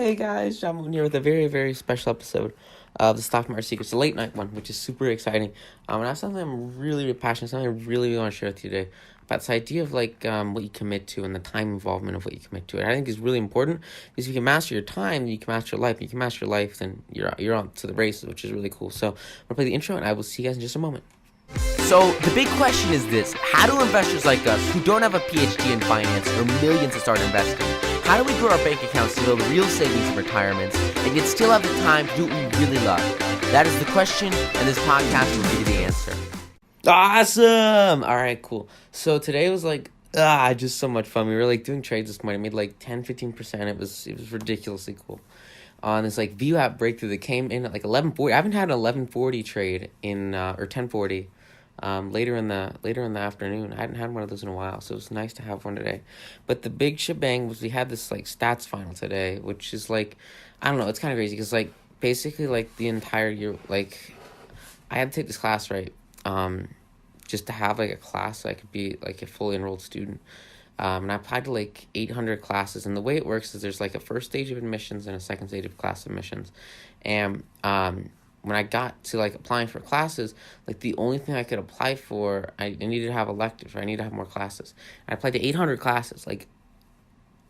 Hey guys, John Moon here with a very, very special episode of the Stock Market Secrets, a late night one, which is super exciting. And that's something I'm really, really passionate, something I really want to share with you today about this idea of what you commit to and the time involvement of what you commit to. And I think is really important because if you can master your time, you can master your life. And you can master your life, then you're on to the races, which is really cool. So I'm gonna play the intro, and I will see you guys in just a moment. So the big question is this: how do investors like us, who don't have a PhD in finance or millions to start investing, how do we grow our bank accounts to build real savings and retirements, and yet still have the time to do what we really love? That is the question, and this podcast will give you the answer. Awesome! All right, cool. So today was just so much fun. We were doing trades this morning. I made 10-15%. It was ridiculously cool. On this View app breakthrough that came in at 11:40. I haven't had an 11:40 trade in or 10:40. Later in the afternoon. I hadn't had one of those in a while, so it was nice to have one today. But the big shebang was we had this stats final today, which is I don't know, it's kind of crazy because basically the entire year I had to take this class just to have a class so I could be a fully enrolled student. And I applied to 800 classes, and the way it works is there's a first stage of admissions and a second stage of class admissions. And when I got to applying for classes, the only thing I could apply for, I needed to have electives, or I needed to have more classes. I applied to 800 classes.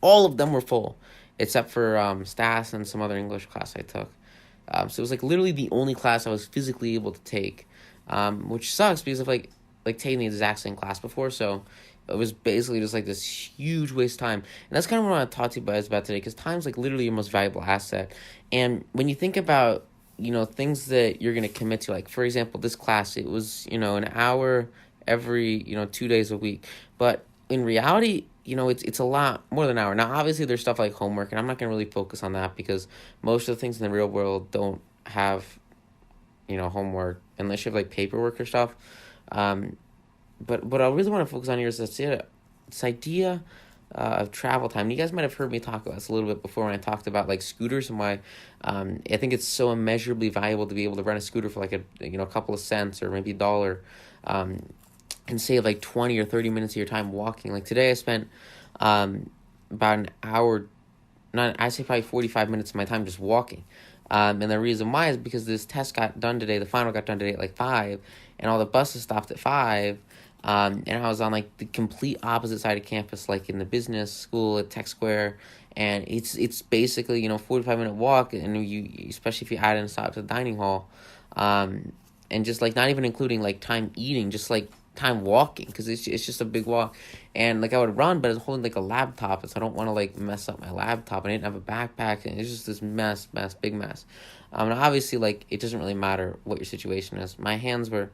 All of them were full, except for stats and some other English class I took. So it was literally the only class I was physically able to take, which sucks because of taking the exact same class before. So it was basically just this huge waste of time. And that's kind of what I want to talk to you guys about today, because time's literally your most valuable asset. And when you think about things that you're going to commit to, for example, this class, it was, an hour every, 2 days a week. But in reality, it's a lot more than an hour. Now, obviously, there's stuff like homework, and I'm not going to really focus on that because most of the things in the real world don't have, homework unless you have paperwork or stuff. But what I really want to focus on here is this idea of travel time. And you guys might have heard me talk about this a little bit before when I talked about scooters and why I think it's so immeasurably valuable to be able to rent a scooter for a couple of cents or maybe $1 and save 20 or 30 minutes of your time walking. Today I spent about an hour, I'd say probably 45 minutes of my time just walking. And the reason why is because this test got done today, the final got done today at 5, and all the buses stopped at 5. And I was on the complete opposite side of campus, in the business school at Tech Square, and it's basically 45-minute walk, and you, especially if you add in a stop to the dining hall, and just not even including time eating, just time walking, because it's just a big walk. And I would run, but I was holding a laptop, and so I don't want to mess up my laptop, and I didn't have a backpack, and it's just this big mess. And obviously it doesn't really matter what your situation is. My hands were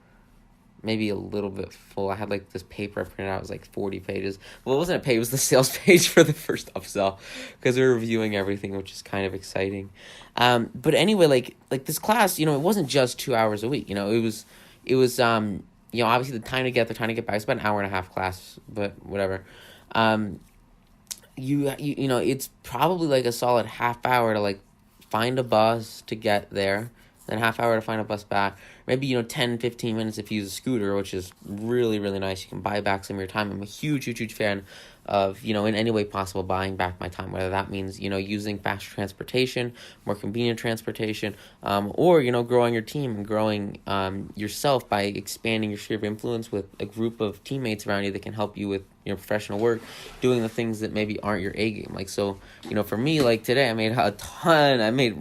maybe a little bit full. I had this paper I printed out. It was 40 pages. Well, it wasn't a page. It was the sales page for the first upsell, because we were reviewing everything, which is kind of exciting. But anyway, this class, it wasn't just 2 hours a week. It was obviously the time to get back. It's about an hour and a half class, but whatever. It's probably a solid half hour to find a bus to get there, then half hour to find a bus back. Maybe 10-15 minutes if you use a scooter, which is really, really nice. You can buy back some of your time. I'm a huge fan of, in any way possible, buying back my time, whether that means, using faster transportation, more convenient transportation, or, growing your team and growing yourself by expanding your sphere of influence with a group of teammates around you that can help you with your professional work, doing the things that maybe aren't your A game. So, for me, today I made a ton. I made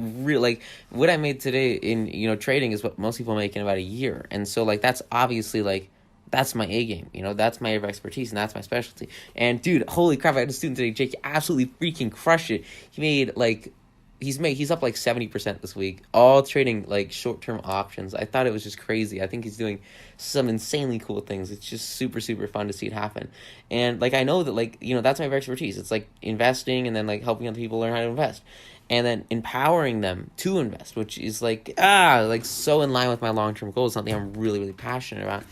what I made today in, trading is what most people make in about a year. And so, that's obviously, that's my A game, that's my area of expertise, and that's my specialty. And dude, holy crap, I had a student today, Jake, absolutely freaking crushed it. He made he's up 70% this week, all trading short-term options. I thought it was just crazy. I think he's doing some insanely cool things. It's just super, super fun to see it happen. And I know that that's my area of expertise. It's investing, and then helping other people learn how to invest, and then empowering them to invest, which is so in line with my long-term goals, something I'm really, really passionate about.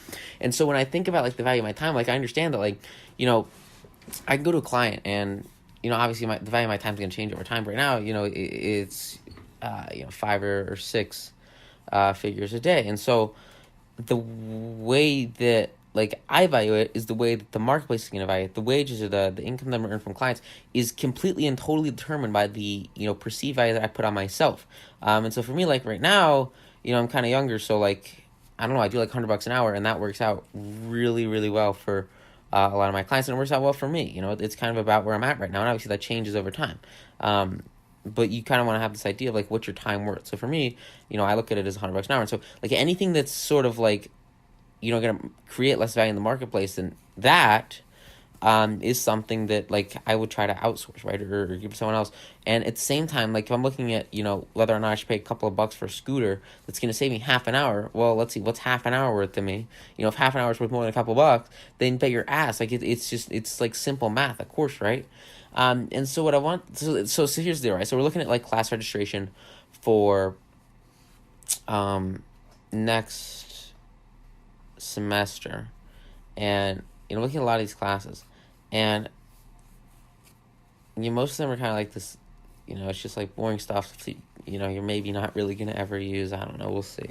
And so when I think about the value of my time, I understand that I can go to a client, and obviously the value of my time is going to change over time. But right now, it's 5 or 6 figures a day. And so the way that like I value it is the way that the marketplace is going to value it. The wages or the income that I'm earning from clients is completely and totally determined by the, perceived value that I put on myself. And so for me, like right now, I'm kind of younger, so like, I don't know, I do like $100 an hour, and that works out really, really well for a lot of my clients, and it works out well for me. It's kind of about where I'm at right now, and obviously that changes over time. But you kind of want to have this idea of like what's your time worth. So for me, I look at it as $100 an hour, and so like anything that's sort of like, going to create less value in the marketplace than that, is something that like I would try to outsource, right, or give to someone else. And at the same time, like if I'm looking at whether or not I should pay a couple of bucks for a scooter that's going to save me half an hour, well, let's see, what's half an hour worth to me? If half an hour is worth more than a couple of bucks, then bet your ass. Like it's like simple math, of course, right? And so what I want, so here's the deal, right? So we're looking at like class registration for next semester, and looking at a lot of these classes, and most of them are kind of like this, it's just like boring stuff. You're maybe not really gonna ever use. I don't know. We'll see.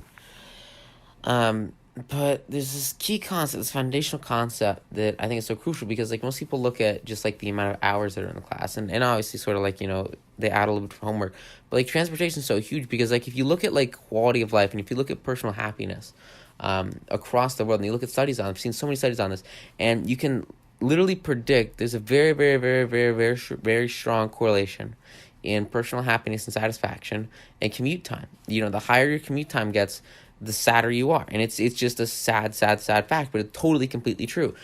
But there's this key concept, this foundational concept that I think is so crucial, because like most people look at just like the amount of hours that are in the class, and obviously sort of like they add a little bit of homework, but like transportation is so huge, because like if you look at like quality of life, and if you look at personal happiness across the world, and you look at studies on it, I've seen so many studies on this, and you can literally predict there's a very, very, very, very, very, very strong correlation in personal happiness and satisfaction and commute time. The higher your commute time gets, the sadder you are. And it's just a sad fact, but it's totally completely true.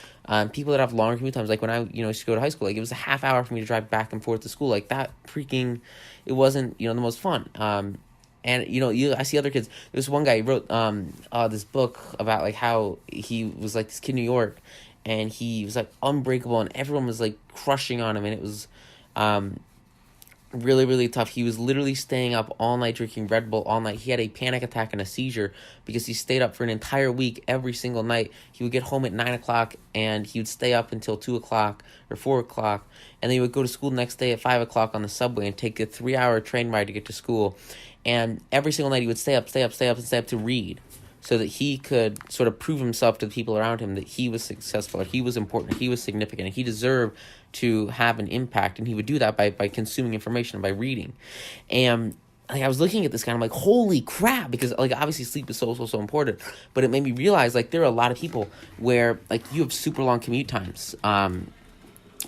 People that have longer commute times, like when I used to go to high school, like it was a half hour for me to drive back and forth to school, like that freaking, it wasn't the most fun. And I see other kids. There's one guy, he wrote this book about like how he was like this kid in New York, and he was like unbreakable, and everyone was like crushing on him, and it was really, really tough. He was literally staying up all night drinking Red Bull all night. He had a panic attack and a seizure because he stayed up for an entire week every single night. He would get home at 9 o'clock, and he would stay up until 2 o'clock or 4 o'clock, and then he would go to school the next day at 5 o'clock on the subway and take a 3-hour train ride to get to school. And every single night he would stay up to read, so that he could sort of prove himself to the people around him that he was successful, or he was important, or he was significant, and he deserved to have an impact. And he would do that by consuming information, by reading. And like I was looking at this guy, and I'm like, holy crap, because like obviously sleep is so important, but it made me realize like there are a lot of people where like you have super long commute times,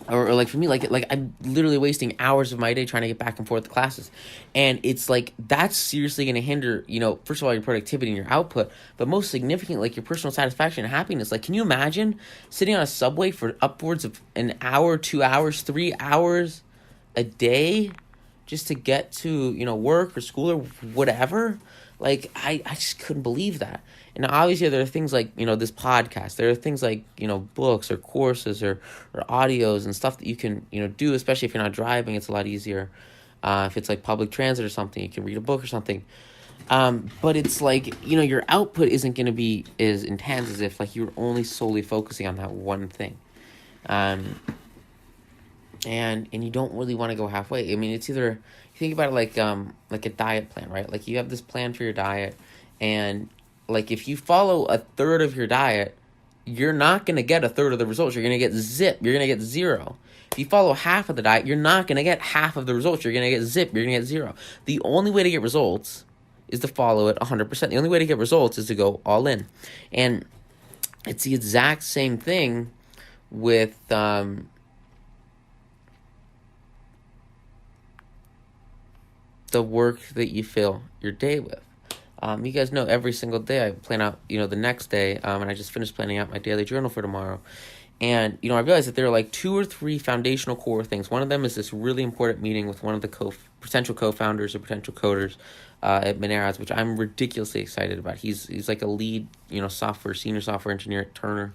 or like for me, like I'm literally wasting hours of my day trying to get back and forth to classes, and it's like that's seriously going to hinder, first of all, your productivity and your output, but most significantly, like your personal satisfaction and happiness. Like, can you imagine sitting on a subway for upwards of an hour, 2 hours, 3 hours a day just to get to work or school or whatever? Like I just couldn't believe that. And obviously there are things like, this podcast. There are things like, books or courses or audios and stuff that you can, do, especially if you're not driving. It's a lot easier. If it's like public transit or something, you can read a book or something. But it's like, your output isn't going to be as intense as if like you're only solely focusing on that one thing. And you don't really want to go halfway. I mean, it's either, you think about it like a diet plan, right? Like you have this plan for your diet, and like if you follow a third of your diet, you're not going to get a third of the results. You're going to get you're going to get zero. If you follow half of the diet, you're not going to get half of the results. You're going to get you're going to get zero. The only way to get results is to follow it 100%. The only way to get results is to go all in. And it's the exact same thing with the work that you fill your day with. You guys know every single day I plan out, the next day, and I just finished planning out my daily journal for tomorrow. And, I realized that there are like 2 or 3 foundational core things. One of them is this really important meeting with one of the potential co-founders or potential coders at Moneras, which I'm ridiculously excited about. He's like a lead, senior software engineer at Turner.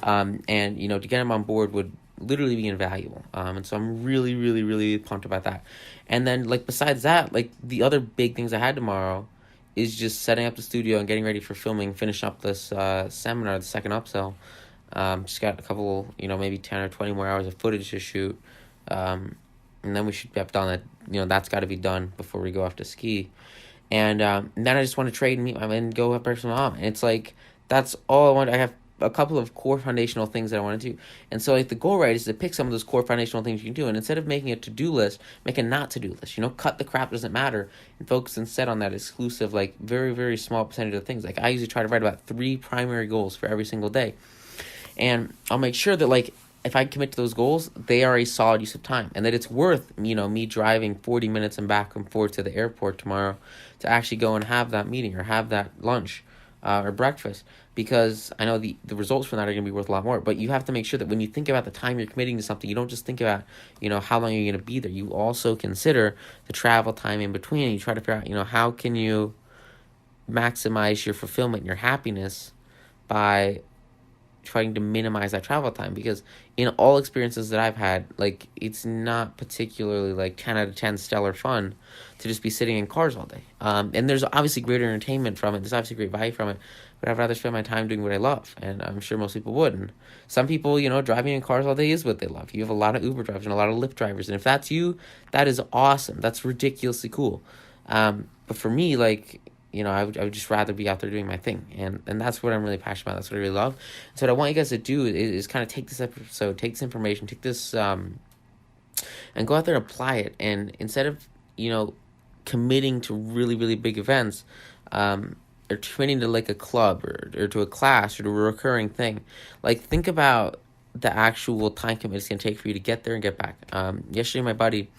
And, to get him on board would literally be invaluable. And so I'm really, really, really pumped about that. And then, like, besides that, like, the other big things I had tomorrow is just setting up the studio and getting ready for filming, finishing up this seminar, the second upsell. Just got a couple, maybe 10 or 20 more hours of footage to shoot. And then we should have done that. That's got to be done before we go off to ski. And then I just want to trade and meet my man and go have personal mom. And it's like, that's all I want. I a couple of core foundational things that I want to do. And so like the goal, right, is to pick some of those core foundational things you can do, and instead of making a to-do list, make a not to-do list. Cut the crap doesn't matter and focus instead on that exclusive, like very, very small percentage of things. Like I usually try to write about 3 primary goals for every single day. And I'll make sure that like if I commit to those goals, they are a solid use of time, and that it's worth, me driving 40 minutes and back and forth to the airport tomorrow to actually go and have that meeting or have that lunch or breakfast, because I know the results from that are going to be worth a lot more. But you have to make sure that when you think about the time you're committing to something, you don't just think about, how long you're going to be there. You also consider the travel time in between, and you try to figure out, how can you maximize your fulfillment and your happiness by trying to minimize that travel time. Because in all experiences that I've had, like, it's not particularly like 10 out of 10 stellar fun to just be sitting in cars all day. And there's obviously great entertainment from it. There's obviously great value from it, but I'd rather spend my time doing what I love, and I'm sure most people would. And some people, driving in cars all day is what they love. You have a lot of Uber drivers and a lot of Lyft drivers, and if that's you, that is awesome. That's ridiculously cool. But for me, like, I would just rather be out there doing my thing. And that's what I'm really passionate about. That's what I really love. So what I want you guys to do is kind of take this episode, take this information, take this, and go out there and apply it. And instead of, committing to really, really big events, or committing to like a club or to a class or to a recurring thing, like think about the actual time commitment it's going to take for you to get there and get back. Yesterday, my buddy,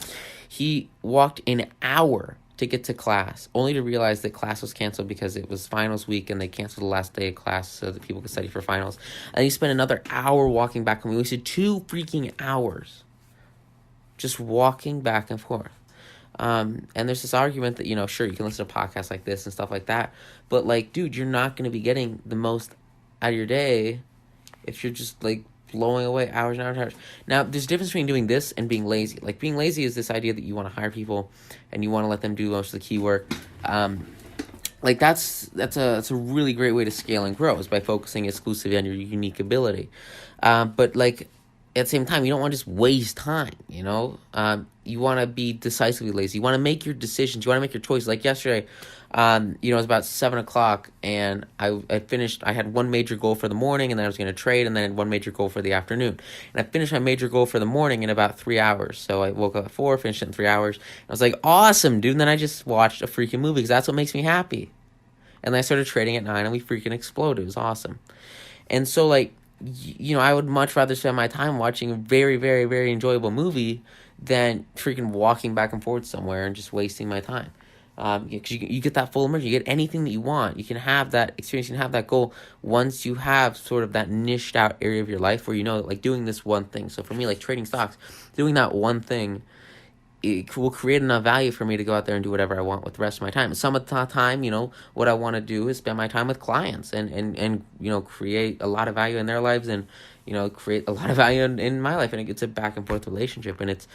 he walked an hour to get to class, only to realize that class was canceled because it was finals week and they canceled the last day of class so that people could study for finals. And he spent another hour walking back home. We wasted 2 freaking hours just walking back and forth. And there's this argument that, sure, you can listen to podcasts like this and stuff like that, but like, dude, you're not going to be getting the most out of your day if you're just like blowing away hours and hours and hours. Now, there's a difference between doing this and being lazy. Like, being lazy is this idea that you want to hire people and you want to let them do most of the key work. Like, that's a really great way to scale and grow, is by focusing exclusively on your unique ability. But, like, at the same time, you don't want to just waste time, You want to be decisively lazy. You want to make your decisions. You want to make your choices. Like yesterday, it was about 7 o'clock, and I finished. I had one major goal for the morning, and then I was going to trade, and then one major goal for the afternoon. And I finished my major goal for the morning in about 3 hours. So I woke up at 4, finished it in 3 hours. And I was like, awesome, dude. And then I just watched a freaking movie, because that's what makes me happy. And then I started trading at 9, and we freaking exploded. It was awesome. And so, like, I would much rather spend my time watching a very, very, very enjoyable movie than freaking walking back and forth somewhere and just wasting my time. Because you get that full immersion. You get anything that you want. You can have that experience. You can have that goal once you have sort of that niched out area of your life where like doing this one thing. So for me, like trading stocks, doing that one thing, it will create enough value for me to go out there and do whatever I want with the rest of my time. And some of the time, what I want to do is spend my time with clients and create a lot of value in their lives and, create a lot of value in my life. And it's a back and forth relationship. And it's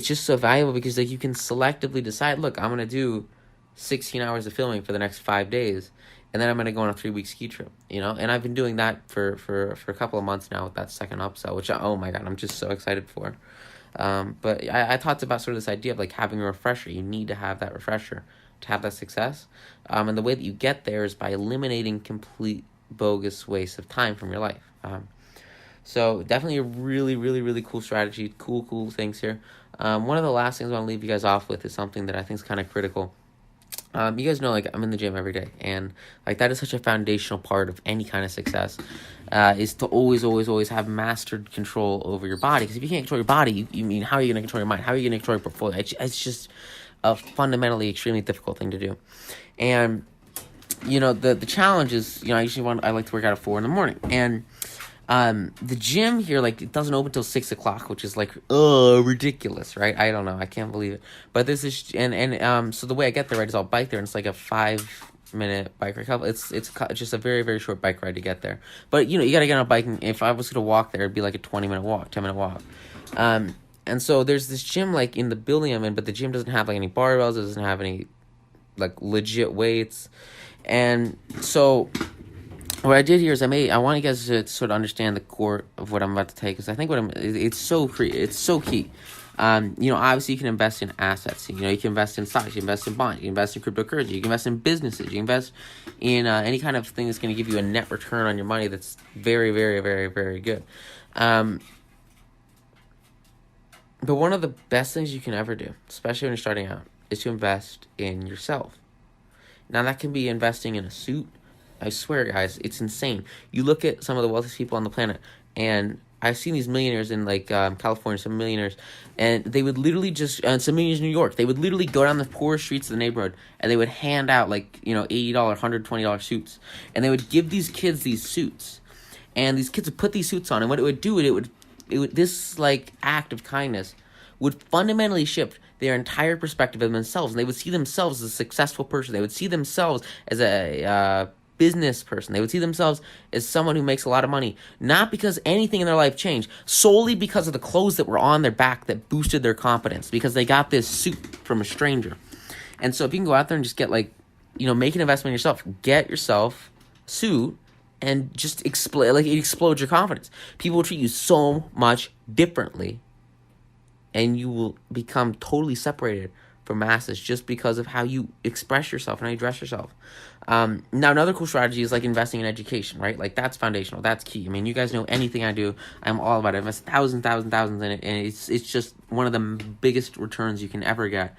just so valuable because, like, you can selectively decide, look, I'm going to do 16 hours of filming for the next 5 days, and then I'm going to go on a 3-week ski trip, And I've been doing that for a couple of months now with that second upsell, which, oh my God, I'm just so excited for. But I talked about sort of this idea of like having a refresher. You need to have that refresher to have that success. And the way that you get there is by eliminating complete bogus waste of time from your life. So definitely a really, really, really cool strategy. Cool things here. One of the last things I want to leave you guys off with is something that I think is kind of critical. You guys know, like, I'm in the gym every day, and like that is such a foundational part of any kind of success, is to always have mastered control over your body. Because if you can't control your body, you mean, how are you going to control your mind? How are you going to control your portfolio? It's just a fundamentally extremely difficult thing to do. And the challenge is, I like to work out at 4 in the morning, and the gym here, like, it doesn't open till 6 o'clock, which is like, ridiculous, right? I don't know. I can't believe it. But this is, so the way I get there, right, is I'll bike there, and it's like a 5-minute bike ride. It's just a very, very short bike ride to get there. But, you got to get on a bike, and if I was going to walk there, it'd be like a 20-minute walk, 10-minute walk. And so there's this gym, like, in the building I'm in, but the gym doesn't have, like, any barbells. It doesn't have any, like, legit weights. And so what I did here is I want you guys to sort of understand the core of what I'm about to take, because I think it's so key. Obviously you can invest in assets. You can invest in stocks, you can invest in bonds, you can invest in cryptocurrency, you can invest in businesses, you can invest in any kind of thing that's going to give you a net return on your money that's very, very, very, very good. But one of the best things you can ever do, especially when you're starting out, is to invest in yourself. Now, that can be investing in a suit. I swear, guys, it's insane. You look at some of the wealthiest people on the planet, and I've seen these millionaires in, California, some millionaires, and they would literally just, some millionaires in New York, they would literally go down the poorest streets of the neighborhood, and they would hand out, $80, $120 suits, and they would give these kids these suits, and these kids would put these suits on, and what it would do, this act of kindness would fundamentally shift their entire perspective of themselves, and they would see themselves as a successful person. They would see themselves as a business person. They would see themselves as someone who makes a lot of money, not because anything in their life changed, solely because of the clothes that were on their back that boosted their confidence, because they got this suit from a stranger. And so if you can go out there and just get make an investment in yourself, get yourself a suit, and just it explodes your confidence. People will treat you so much differently, and you will become totally separated from masses just because of how you express yourself and how you dress yourself. Now, another cool strategy is investing in education, right? That's foundational. That's key. I mean, you guys know anything I do, I'm all about it. I invest thousands in it, and it's just one of the biggest returns you can ever get.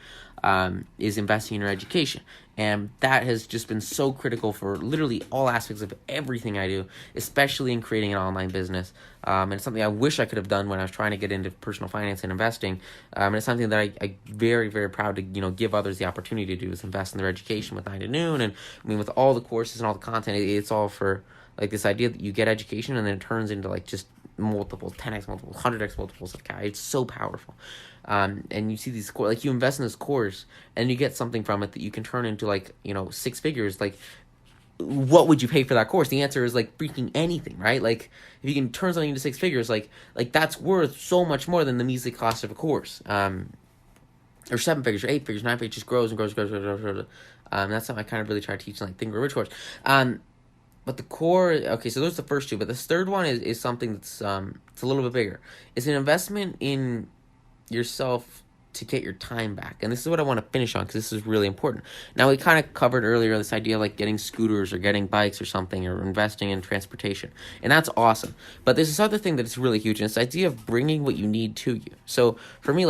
Is investing in your education. And that has just been so critical for literally all aspects of everything I do, especially in creating an online business. And it's something I wish I could have done when I was trying to get into personal finance and investing. And it's something that I'm very, very proud to, give others the opportunity to do, is invest in their education with 9 to Noon. And I mean, with all the courses and all the content, it's all for this idea that you get education and then it turns into just multiple 10x multiples, 100x multiples of cash. It's so powerful. And you see these you invest in this course and you get something from it that you can turn into 6 figures. What would you pay for that course? The answer is freaking anything, right? If you can turn something into 6 figures, that's worth so much more than the measly cost of a course. Or 7 figures, or 8 figures, 9 figures, just grows and grows. That's something I kind of really try to teach in Think Grow Rich course. But the core, okay, so those are the first two. But this third one is something that's it's a little bit bigger. It's an investment in yourself to get your time back. And this is what I want to finish on, because this is really important. Now, we kind of covered earlier this idea of getting scooters or getting bikes or something, or investing in transportation. And that's awesome. But there's this other thing that is really huge, and it's the idea of bringing what you need to you. So for me,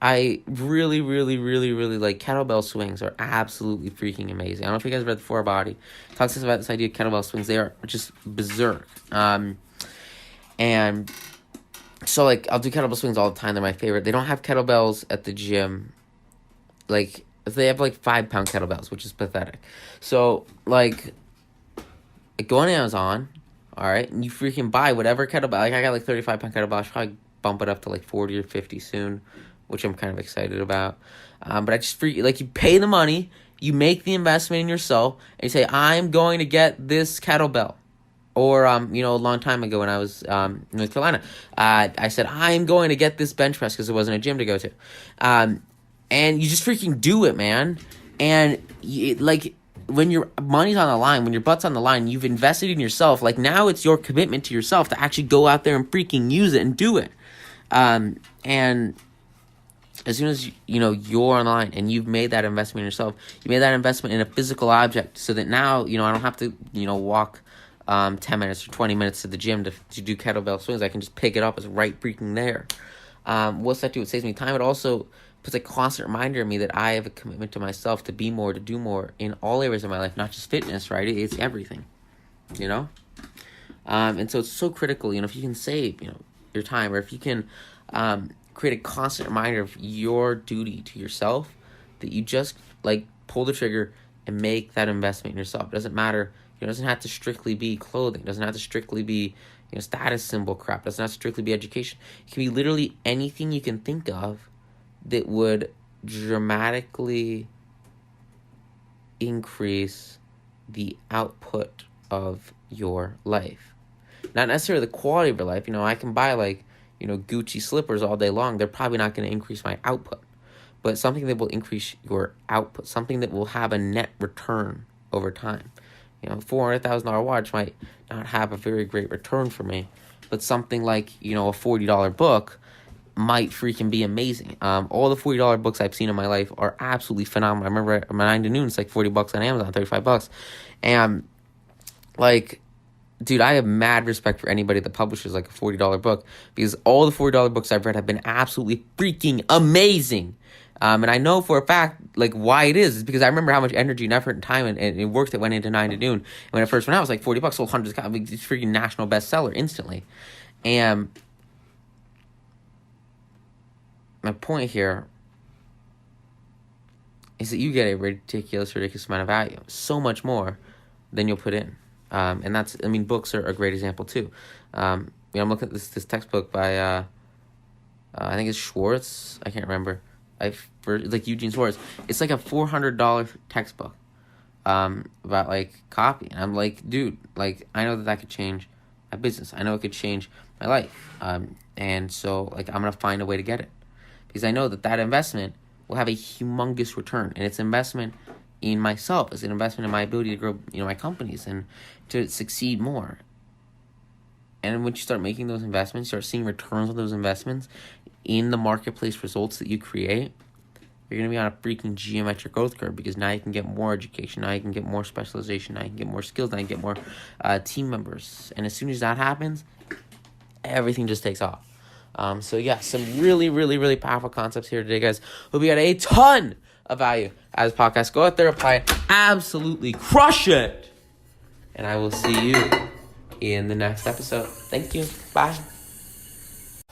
I really, really, really, really kettlebell swings are absolutely freaking amazing. I don't know if you guys read The 4 Body. It talks about this idea of kettlebell swings. They are just berserk. And so I'll do kettlebell swings all the time. They're my favorite. They don't have kettlebells at the gym. They have 5-pound kettlebells, which is pathetic. So go on Amazon, all right, and you freaking buy whatever kettlebell. I got 35-pound kettlebell. I should probably bump it up to 40 or 50 soon, which I'm kind of excited about. But I just you pay the money, you make the investment in yourself, and you say, I'm going to get this kettlebell. Or, a long time ago when I was in North Carolina, I said, I'm going to get this bench press because there wasn't a gym to go to. And you just freaking do it, man. And, when your money's on the line, when your butt's on the line, you've invested in yourself. Now it's your commitment to yourself to actually go out there and freaking use it and do it. And as soon as, you're on the line and you've made that investment in yourself, you made that investment in a physical object so that now, I don't have to, walk 10 minutes or 20 minutes to the gym to do kettlebell swings. I can just pick it up. It's right freaking there. What's that do? It saves me time. It also puts a constant reminder in me that I have a commitment to myself to be more, to do more in all areas of my life, not just fitness, right? It's everything, and so it's so critical, if you can save, your time, or if you can create a constant reminder of your duty to yourself, that you just pull the trigger and make that investment in yourself. It doesn't matter. It doesn't have to strictly be clothing. It doesn't have to strictly be status symbol crap. It doesn't have to strictly be education. It can be literally anything you can think of that would dramatically increase the output of your life. Not necessarily the quality of your life. I can buy Gucci slippers all day long. They're probably not going to increase my output. But something that will increase your output, something that will have a net return over time. $400,000 watch might not have a very great return for me, but something like, a $40 book might freaking be amazing. All the $40 books I've seen in my life are absolutely phenomenal. I remember at my 9 to noon, it's like $40 on Amazon, $35. And like, dude, I have mad respect for anybody that publishes like a $40 book, because all the $40 books I've read have been absolutely freaking amazing. And I know for a fact, like, why it is because I remember how much energy and effort and time and work that went into 9 to noon. And when it first went out, it was like $40, sold hundreds of copies. It's freaking national bestseller instantly. And my point here is that you get a ridiculous amount of value, so much more than you'll put in. And that's, I mean, books are a great example too. I'm looking at this textbook by, I think it's Schwartz. I can't remember. Like Eugene Schwartz. It's like a $400 textbook, about like copy. And I'm like, dude, like, I know that could change my business. I know it could change my life. And so like, I'm going to find a way to get it, because I know that investment will have a humongous return, and it's investment in myself. It's an investment in my ability to grow, my companies and to succeed more. And once you start making those investments, start seeing returns on those investments in the marketplace results that you create, you're going to be on a freaking geometric growth curve, because now you can get more education, now you can get more specialization, now you can get more skills, now you can get more team members. And as soon as that happens, everything just takes off. So yeah, some really, really, really powerful concepts here today, guys. Hope you got a ton of value as podcast. Go out there, apply it, absolutely crush it. And I will see you in the next episode. Thank you. Bye.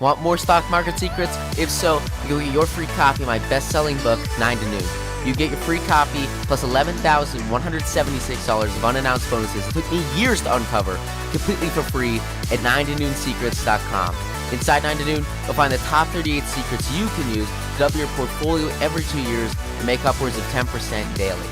Want more stock market secrets? If so, you'll get your free copy of my best-selling book, 9 to Noon. You get your free copy plus $11,176 of unannounced bonuses it took me years to uncover, completely for free at 9tonoonsecrets.com. Inside 9 to Noon, you'll find the top 38 secrets you can use to double your portfolio every 2 years and make upwards of 10% daily.